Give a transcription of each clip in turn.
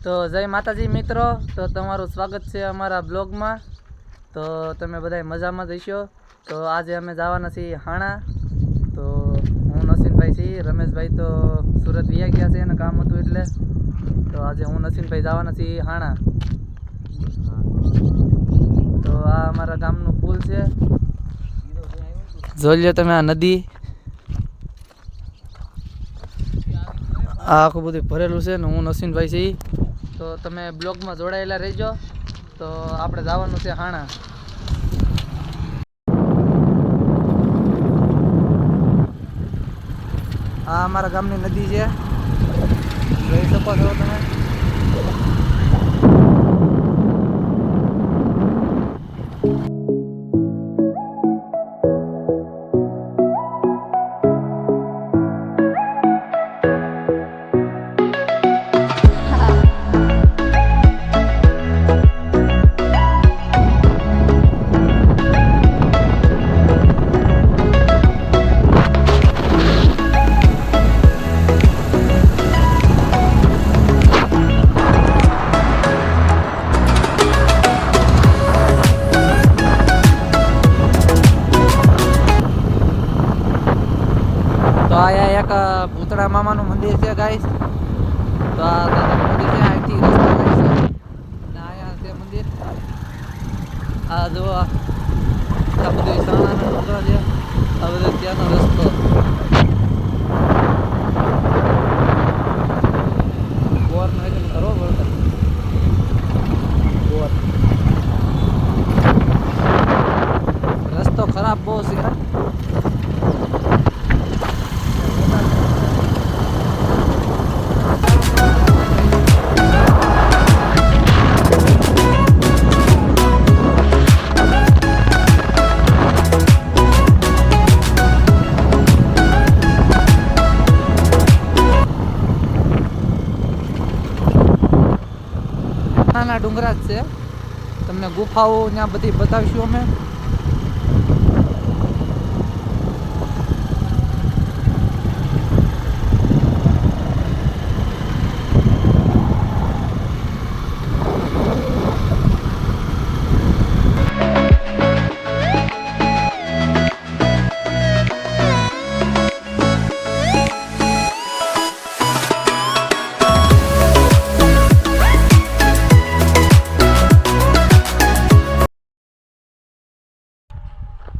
તો જય માતાજી મિત્રો, તો તમારું સ્વાગત છે અમારા બ્લોગમાં। તો તમે બધા મજામાં જઈશો। તો આજે અમે જવાના છીએ હાણા। તો હું નસીનભાઈ છીએ, રમેશભાઈ તો સુરત વિયા ગયા છે એને કામ હતું એટલે। તો આજે હું નસીનભાઈ જવાના છીએ હાણા। તો આ અમારા ગામનું પુલ છે, જોઈ લો તમે આ નદી। આ આખું બધું ભરેલું છે ને હું નસીનભાઈ છીએ। તો તમે બ્લોગમાં જોડાયેલા રહેજો। તો આપણે જવાનું છે હાણા। આ અમારા ગામની નદી છે, જોઈ શકો છો તમે। તો આ એક ભૂતળા મામાનું મંદિર છે ગાઈસ। તો આ મંદિર છે, અહીંથી રસ્તો જાય છે અને અહીંયા છે મંદિર। આ જો આ બધું સાણાના ડુંગરા છે, આ બધો ત્યાંનો રસ્તો। બોરનો એકદમ કરવો પડતો બોર, રસ્તો ખરાબ બહુ છે। નાના ડુંગરા જ છે, તમને ગુફાઓ ત્યાં બધી બતાવીશું અમે।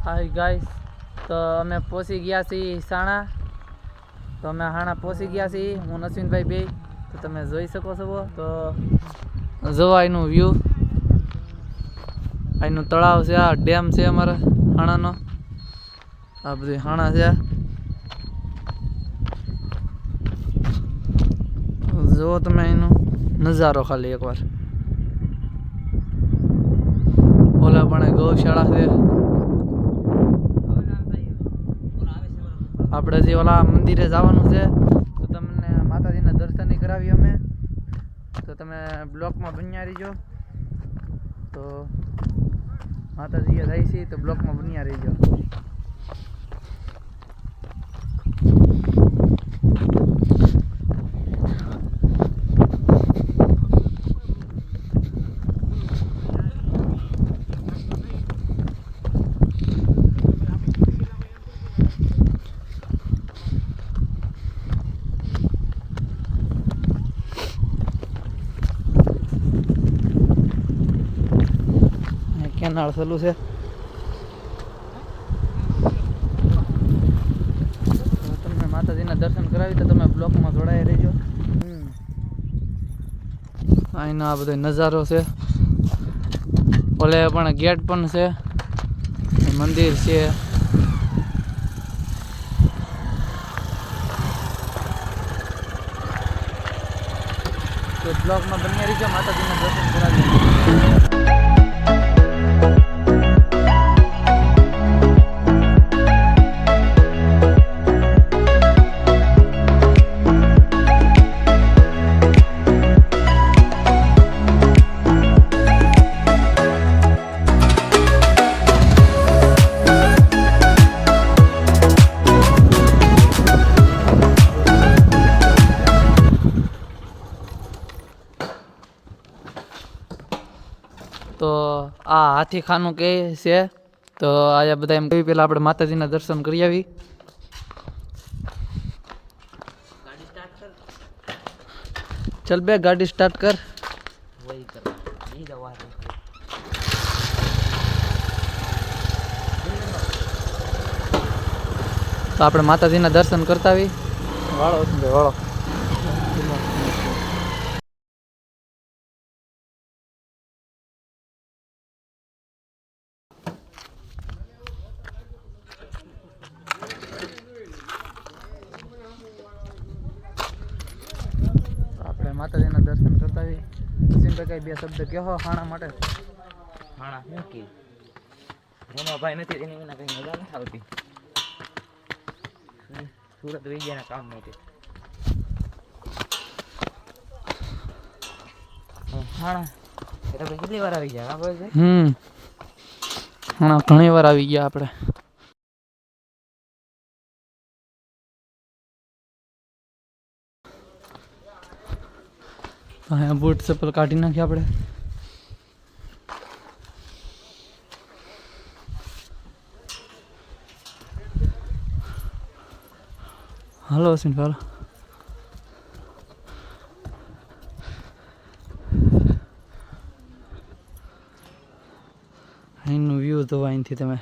હાય ગાઈસ, તો અમે પહોંચી ગયા છીએ સાણા। તો અમે હાણા પહોંચી ગયા છીએ, હું નસીનભાઈ બે। તો તમે જોઈ શકો છો। તો જોવા એનું વ્યૂ, અહીંનું તળાવ છે, આ ડેમ છે અમારા હાણાનો, આ બધું હાણા છે। જુઓ તમે એનો નજારો ખાલી એકવાર। ઓલા પણ ગૌશાળા છે। આપણે જે ઓલા મંદિરે જવાનું છે, તો તમને માતાજીના દર્શન કરાવી અમે। તો તમે બ્લોકમાં બન્યા રહીજો। તો માતાજીએ જાય છે તો બ્લોકમાં બન્યા રહીજો। કેનાળ ચાલુ છે, તમને માતાજીના દર્શન કરાવી તો તમે બ્લોકમાં જોડાઈ રહેજો। અહીંનો આ બધો નજારો છે, ઓલે પણ ગેટ પણ છે, મંદિર છે। તો બ્લોકમાં બન્યા રહીજો, માતાજીના દર્શન કરાવી। તો આ હાથીખાનું કે છે. તો આજે બધા એમ કહ્યું, પહેલાં આપણે માતાજીના દર્શન કરી આવી. ચલ બે ગાડી સ્ટાર્ટ કર. તો આપણે માતાજીના દર્શન કરતા આવી. વાળો વાળો આપણે માતાજીના દર્શન કરતા આવી. કઈ બે શબ્દ કહો હાણા માટે. હાણા શું કે એમાં ભાઈ નથી એની વિના કઈ મજા નથી આવતી. સુરત વહી ગયા કામ માટે. હાણા એટલે કેટલી વાર આવી ગયા ભાઈ? હાણા ઘણી વાર આવી ગયા આપણે. અહીંયા બૂટ ચપ્પલ કાઢી નાખ્યા આપણે. હાલો અશ્વિન હાલો. અહીંનું વ્યૂ તો અહીંથી તમે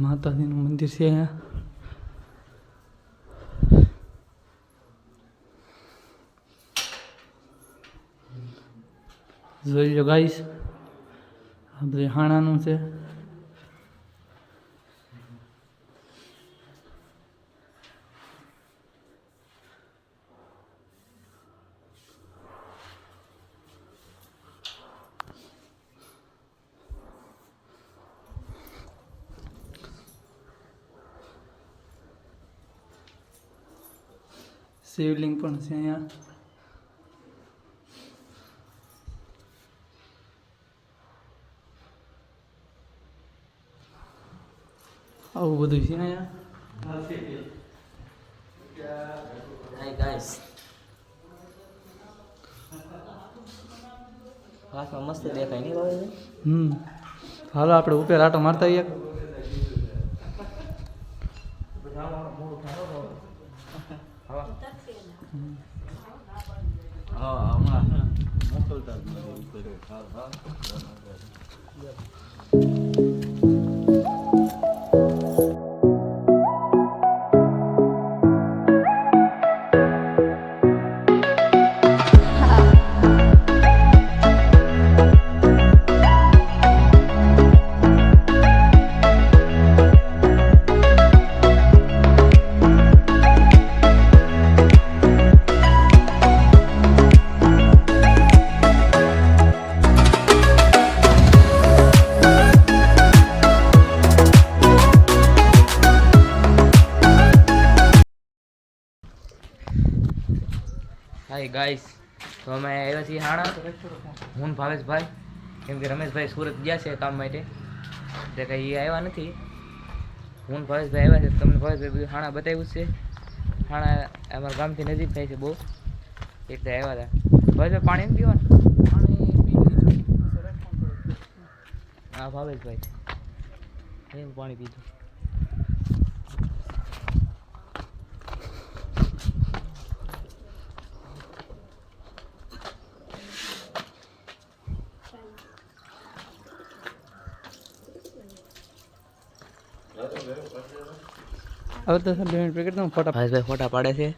માતાજીનું મંદિર છે અહીંયા. જોઈ લો ગાઈસ, આ બધું હાણાનું છે. શિવલિંગ પણ છે અહીંયા. આવું બધું છે અહીંયા. હાય ગાઈસ, હાથમાં મસ્ત દેખાય નહીં ભાઈ? હાલો આપણે ઉપર આટો મારતા આવીએ. હાય ગાઈસ, તો અમે આવ્યા છીએ હાણા. હું ભાવેશભાઈ, કેમ કે રમેશભાઈ સુરત ગયા છે કામ માટે, એટલે કંઈ આવ્યા નથી. હું ભાવેશભાઈ આવ્યા છે. તમને ભાવેશભાઈ હાણા બતાવ્યું છે. હાણા અમારા ગામથી નજીક થાય છે બહુ, એટલે આવ્યા હતા. ભાવેશભાઈ પાણી પીવાનું? પાણી પી લીધું. હા ભાવેશભાઈ એમ પાણી પીધું. હવે તો 2 મિનિટ પેકેટ નો ફોટા. ભાવેશભાઈ ફોટા પાડે છે.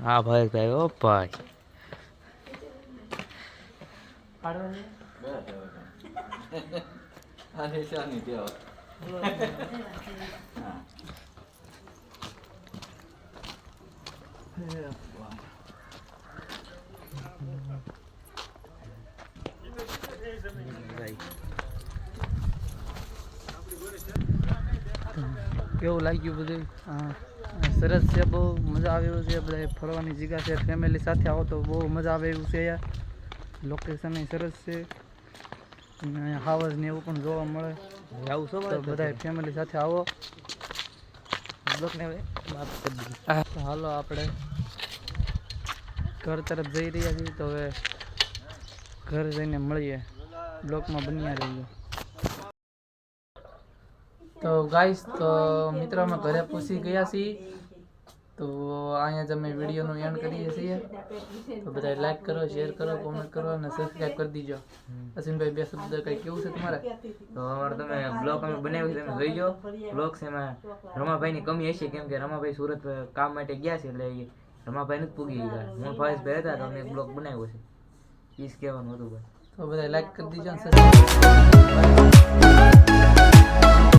હા ભાવેશભાઈ, ઓ ભાઈ કેવું લાગ્યું બધું? સરસ છે, બહુ મજા આવે એવું છે. બધા ફરવાની જગ્યા છે. ફેમિલી સાથે આવો તો બહુ મજા આવે એવું છે યાર. લોકેશન સરસ છે અને હાવસ ને એવું પણ જોવા મળે. આવું શું તો બધા ફેમિલી સાથે આવો. બ્લોકને હવે માફ કરી દીધું. તો હાલો આપણે ઘર તરફ જઈ રહ્યા છીએ. તો હવે ઘર જઈને મળીએ. બ્લોકમાં બન્યા રહીએ. તો ગાઈસ, તો મિત્રો અમે ઘરે પહોંચી ગયા છીએ. તો અહીંયા જ અમે વિડીયોનું એન્ડ કરીએ છીએ. તો બધા લાઈક કરો, શેર કરો, કોમેન્ટ કરો અને સબસ્ક્રાઈબ કરી દીજો. અસીમભાઈ, બે શબ્દ કંઈ કેવું છે તમારે? તો અમારે તમે બ્લોગ અમે બનાવ્યું છે, તમે જોઈ જાઓ. બ્લોગ્સ એમાં રમાભાઈની કમી હશે, કેમ કે રમાભાઈ સુરત કામ માટે ગયા છે, એટલે એ રમાભાઈ નથી પૂગી ગયા. હું ભાવેશભાઈ હતા તો અમે એક બ્લોગ બનાવ્યો છે. ઈજ કહેવાનું હતું ભાઈ. તો બધા લાઈક કરી દીજો અને સબસ્ક્રાઈબ